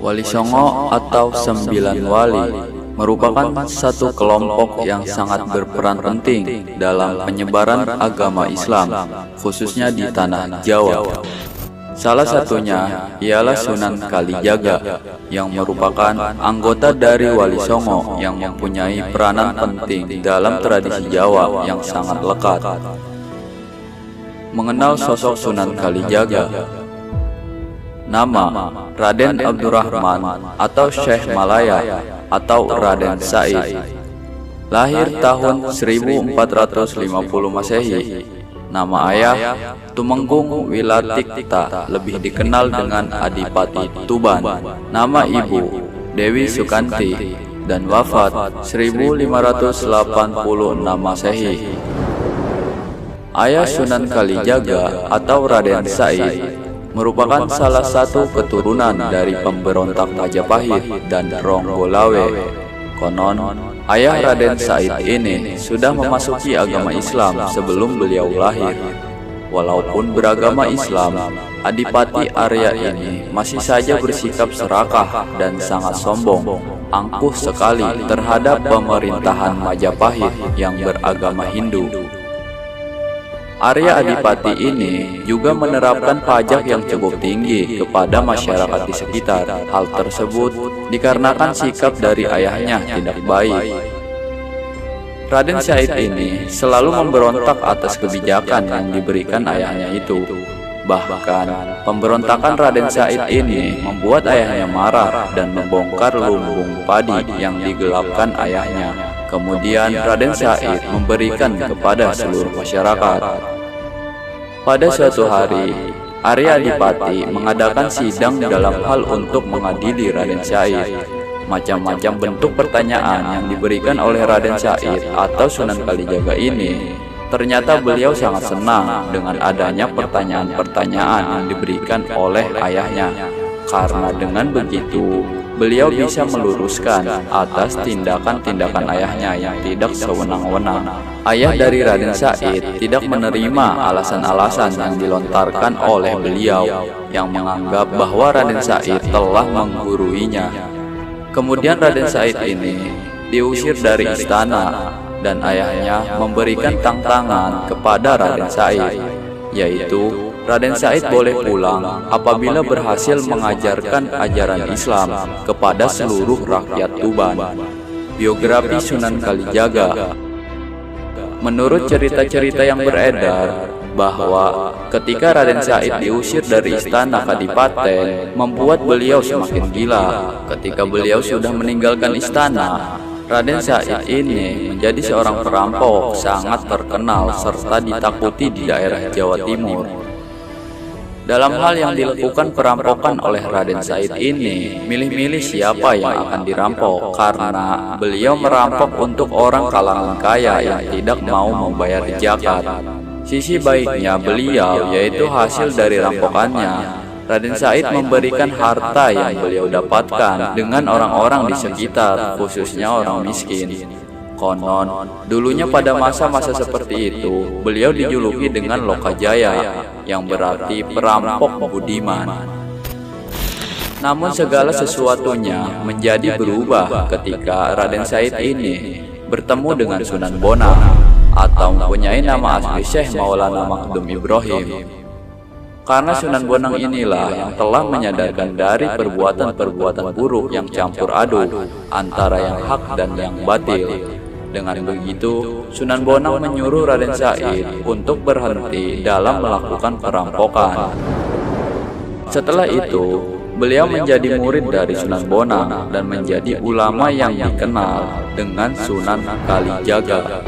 Wali Songo atau Sembilan Wali merupakan satu kelompok yang sangat berperan penting dalam penyebaran agama Islam, khususnya di tanah Jawa. Salah satunya ialah Sunan Kalijaga, yang merupakan anggota dari Wali Songo yang mempunyai peranan penting dalam tradisi Jawa yang sangat lekat. Mengenal sosok Sunan Kalijaga. Nama Raden Abdurrahman atau Syekh Malaya atau Raden Said. Lahir tahun 1450 Masehi. Nama ayah Tumenggung Wilatikta, lebih dikenal dengan Adipati Tuban. Nama ibu Dewi Sukanti, dan wafat 1586 Masehi. Ayah Sunan Kalijaga atau Raden Said merupakan salah satu keturunan dari pemberontak Majapahit dan Ronggolawe. Konon, ayah Raden Said ini sudah memasuki agama Islam sebelum beliau lahir. Walaupun beragama Islam, Adipati Arya ini masih saja bersikap serakah dan sangat sombong, angkuh sekali terhadap pemerintahan Majapahit yang beragama Hindu. Arya Adipati ini juga menerapkan pajak yang cukup tinggi kepada masyarakat di sekitar. Hal tersebut dikarenakan sikap dari ayahnya tidak baik. Raden Said ini selalu memberontak atas kebijakan yang diberikan ayahnya itu. Bahkan, pemberontakan Raden Said ini membuat ayahnya marah dan membongkar lumbung padi yang digelapkan ayahnya. Kemudian Raden Said memberikan kepada seluruh masyarakat. Pada suatu hari, Arya Adipati mengadakan sidang dalam hal untuk mengadili Raden Said. Macam-macam bentuk pertanyaan yang diberikan oleh Raden Said atau Sunan Kalijaga ini, ternyata beliau sangat senang dengan adanya pertanyaan-pertanyaan yang diberikan oleh ayahnya. Karena dengan begitu, beliau bisa meluruskan atas tindakan-tindakan ayahnya yang tidak sewenang-wenang. Ayah dari Raden Said tidak menerima alasan-alasan yang dilontarkan oleh beliau, yang menganggap bahwa Raden Said telah mengguruinya. Kemudian Raden Said ini diusir dari istana, dan ayahnya memberikan tantangan kepada Raden Said, yaitu Raden Said boleh pulang apabila berhasil mengajarkan ajaran Islam kepada seluruh rakyat Tuban. Biografi Sunan Kalijaga. Menurut cerita-cerita yang beredar, bahwa ketika Raden Said diusir dari istana Kadipaten, membuat beliau semakin gila. Ketika beliau sudah meninggalkan istana, Raden Said ini menjadi seorang perampok sangat terkenal serta ditakuti di daerah Jawa Timur. Dalam hal yang dilakukan perampokan oleh Raden Said ini, milih-milih siapa yang akan dirampok, karena beliau merampok untuk orang kalangan kaya yang tidak mau membayar zakat. Sisi baiknya beliau yaitu hasil dari rampokannya, Raden Said memberikan harta yang beliau dapatkan dengan orang-orang di sekitar, khususnya orang miskin. Konon, dulunya pada masa-masa seperti itu, beliau dijuluki dengan Lokajaya, yang berarti perampok budiman. Namun segala sesuatunya menjadi berubah ketika Raden Said ini bertemu dengan Sunan Bonang, atau mempunyai nama asli Syekh Maulana Makdum Ibrahim. Karena Sunan Bonang inilah yang telah menyadarkan dari perbuatan-perbuatan buruk yang campur aduk antara yang hak dan yang batil. Dengan begitu, Sunan Bonang menyuruh Raden Said untuk berhenti dalam melakukan perampokan. Setelah itu, beliau menjadi murid dari Sunan Bonang dan menjadi ulama yang dikenal dengan Sunan Kalijaga.